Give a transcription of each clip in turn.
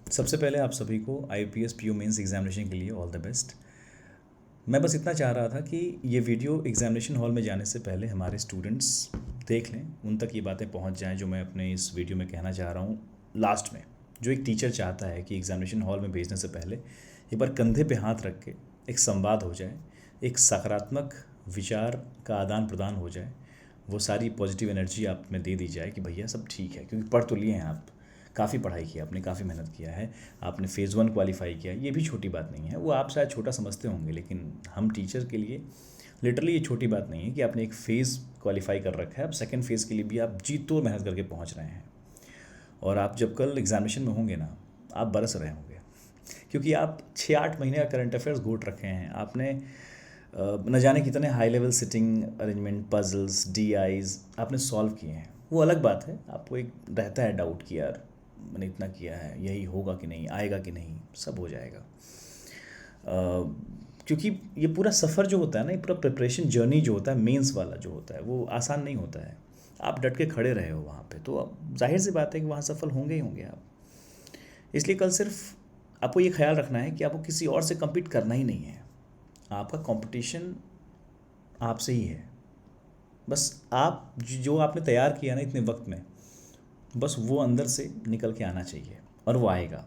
सबसे पहले आप सभी को आईपीएस पीओ मेंस एग्जामिनेशन के लिए ऑल द बेस्ट। मैं बस इतना चाह रहा था कि ये वीडियो एग्जामिनेशन हॉल में जाने से पहले हमारे स्टूडेंट्स देख लें, उन तक ये बातें पहुंच जाएं जो मैं अपने इस वीडियो में कहना चाह रहा हूँ लास्ट में। जो एक टीचर चाहता है कि एग्जामिनेशन हॉल में भेजने से पहले एक बार कंधे पे हाथ रख के एक संवाद हो जाए, एक सकारात्मक विचार का आदान प्रदान हो जाए, वो सारी पॉजिटिव एनर्जी आप में दे दी जाए कि भैया सब ठीक है। क्योंकि पढ़ तो लिए हैं आप, काफ़ी पढ़ाई की आपने, काफ़ी मेहनत किया है, आपने फ़ेज़ 1 क्वालिफाई किया, ये भी छोटी बात नहीं है। वो आप शायद छोटा समझते होंगे, लेकिन हम टीचर के लिए लिटरली ये छोटी बात नहीं है कि आपने एक फ़ेज़ क्वालिफाई कर रखा है। अब सेकेंड फ़ेज़ के लिए भी आप जी तोड़ मेहनत करके पहुँच रहे हैं। और आप जब कल एग्जामिनेशन में होंगे ना, आप बरस रहे होंगे, क्योंकि आप 6-8 महीने का करंट अफेयर्स घोट रखे हैं आपने। न जाने कितने high level sitting arrangement, puzzles, DIs आपने सॉल्व किए हैं। वो अलग बात है, आपको एक रहता है डाउट कि यार मैंने इतना किया है, यही होगा कि नहीं, आएगा कि नहीं, सब हो जाएगा। क्योंकि ये पूरा सफ़र जो होता है ना, ये पूरा प्रिपरेशन जर्नी जो होता है, मेंस वाला जो होता है, वो आसान नहीं होता है। आप डट के खड़े रहे हो वहाँ पे, तो अब जाहिर सी बात है कि वहाँ सफल होंगे ही होंगे आप। इसलिए कल सिर्फ आपको ये ख्याल रखना है कि आपको किसी और से compete करना ही नहीं है। आपका कंपटीशन आपसे ही है। बस आप जो आपने तैयार किया ना इतने वक्त में, बस वो अंदर से निकल के आना चाहिए, और वो आएगा।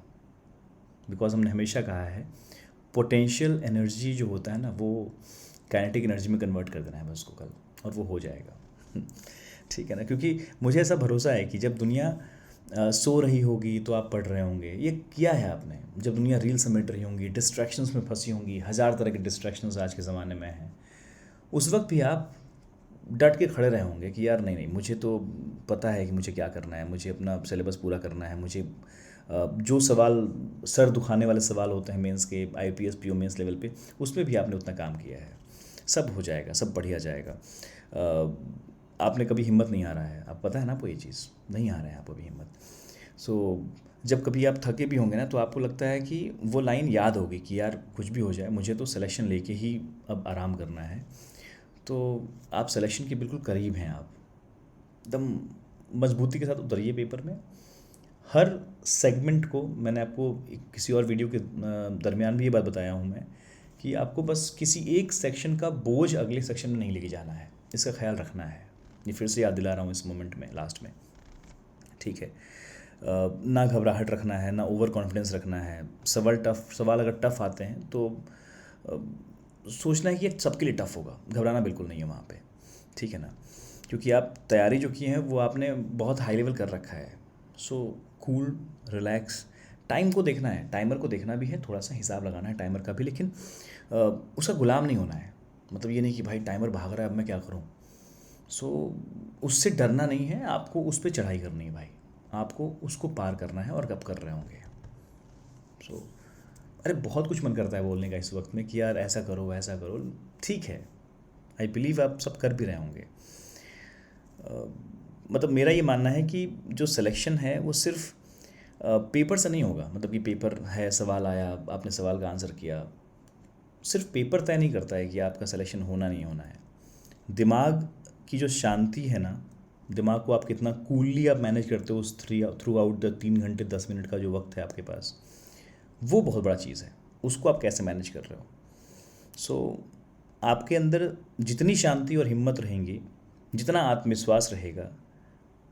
बिकॉज हमने हमेशा कहा है, पोटेंशियल एनर्जी जो होता है ना, वो काइनेटिक एनर्जी में कन्वर्ट कर देना है बस उसको कल, और वो हो जाएगा। ठीक है ना? क्योंकि मुझे ऐसा भरोसा है कि जब दुनिया सो रही होगी तो आप पढ़ रहे होंगे। ये किया है आपने। जब दुनिया रील समेट रही होंगी, डिस्ट्रैक्शंस में फंसी होंगी, हज़ार तरह के डिस्ट्रैक्शंस आज के ज़माने में हैं, उस वक्त भी आप डट के खड़े रहे होंगे कि यार नहीं नहीं, मुझे तो पता है कि मुझे क्या करना है, मुझे अपना सिलेबस पूरा करना है, मुझे जो सवाल सर दुखाने वाले सवाल होते हैं मेंस के, आईपीएस पीओ मेंस लेवल पे, उसमें भी आपने उतना काम किया है। सब हो जाएगा, सब बढ़िया जाएगा। आपने कभी हिम्मत नहीं हारा है, आप पता है ना आपको ये चीज़, नहीं हारा है आप अभी हिम्मत। सो जब कभी आप थके भी होंगे ना, तो आपको लगता है कि वो लाइन याद होगी कि यार कुछ भी हो जाए, मुझे तो सिलेक्शन लेके ही अब आराम करना है। तो आप सिलेक्शन के बिल्कुल करीब हैं। आप एकदम मजबूती के साथ उतरिए पेपर में। हर सेगमेंट को मैंने आपको किसी और वीडियो के दरमियान भी ये बात बताया हूँ मैं, कि आपको बस किसी एक सेक्शन का बोझ अगले सेक्शन में नहीं लेके जाना है, इसका ख्याल रखना है। ये फिर से याद दिला रहा हूँ इस मोमेंट में, लास्ट में। ठीक है? ना घबराहट रखना है, ना ओवर कॉन्फिडेंस रखना है। सवाल अगर टफ़ आते हैं तो अ, सोचना है कि ये सबके लिए टफ़ होगा, घबराना बिल्कुल नहीं है वहाँ पे। ठीक है ना? क्योंकि आप तैयारी जो की है वो आपने बहुत हाई लेवल कर रखा है। So cool, relax. टाइम को देखना है, टाइमर को देखना भी है, थोड़ा सा हिसाब लगाना है टाइमर का भी, लेकिन अ, उसका गुलाम नहीं होना है। मतलब ये नहीं कि भाई टाइमर भाग रहा है, अब मैं क्या करूँ। सो उससे डरना नहीं है, आपको उस पर चढ़ाई करनी है भाई। आपको उसको पार करना है, और कब कर रहे होंगे। सो अरे बहुत कुछ मन करता है बोलने का इस वक्त में कि यार ऐसा करो, वैसा करो। ठीक है, आई बिलीव आप सब कर भी रहे होंगे। मतलब मेरा ये मानना है कि जो सिलेक्शन है वो सिर्फ पेपर से नहीं होगा। मतलब कि पेपर है, सवाल आया, आपने सवाल का आंसर किया, सिर्फ पेपर तय नहीं करता है कि आपका सिलेक्शन होना नहीं होना है। दिमाग की जो शांति है ना, दिमाग को आप कितना कूलली आप मैनेज करते हो उस थ्रू आउट द 3 घंटे 10 मिनट का जो वक्त है आपके पास, वो बहुत बड़ा चीज़ है। उसको आप कैसे मैनेज कर रहे हो। सो आपके अंदर जितनी शांति और हिम्मत रहेंगी, जितना आत्मविश्वास रहेगा,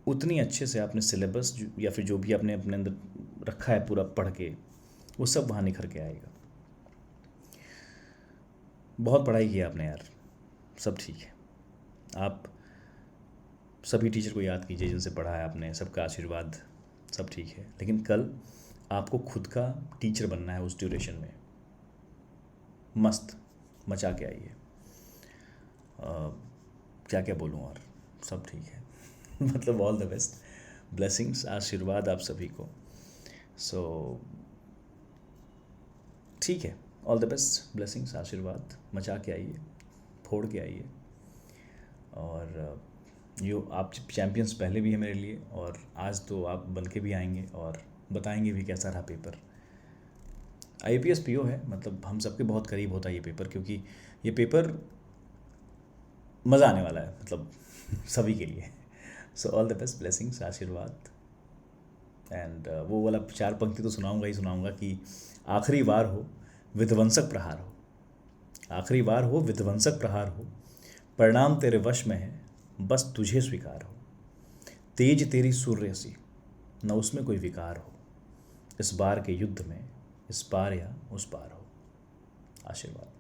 उतनी अच्छे से आपने सिलेबस या फिर जो भी आपने अपने अंदर रखा है पूरा पढ़ के, वो सब वहाँ निखर के आएगा। बहुत पढ़ाई की आपने यार, सब ठीक है। आप सभी टीचर को याद कीजिए जिनसे पढ़ा है आपने, सबका आशीर्वाद, सब ठीक है। लेकिन कल आपको खुद का टीचर बनना है उस ड्यूरेशन में। मस्त मचा के आइए। क्या क्या बोलूँ और, सब ठीक है। मतलब ऑल द बेस्ट, ब्लेसिंग्स, आशीर्वाद आप सभी को। सो ठीक है, ऑल द बेस्ट, ब्लेसिंग्स, आशीर्वाद, मचा के आइए, फोड़ के आइए। और यो आप चैम्पियंस पहले भी है मेरे लिए, और आज तो आप बन के भी आएंगे और बताएंगे भी कैसा रहा पेपर। आईपीएस पीओ है, मतलब हम सबके बहुत करीब होता है ये पेपर, क्योंकि ये पेपर मज़ा आने वाला है, मतलब सभी के लिए। So all the best, blessings, आशीर्वाद। एंड वो वाला 4 पंक्ति तो सुनाऊंगा ही सुनाऊंगा कि आखिरी वार हो विध्वंसक प्रहार हो, आखिरी वार हो विध्वंसक प्रहार हो, परिणाम तेरे वश में है बस तुझे स्वीकार हो, तेज तेरी सूर्य सी न उसमें कोई विकार हो, इस बार के युद्ध में इस पार या उस पार हो। आशीर्वाद।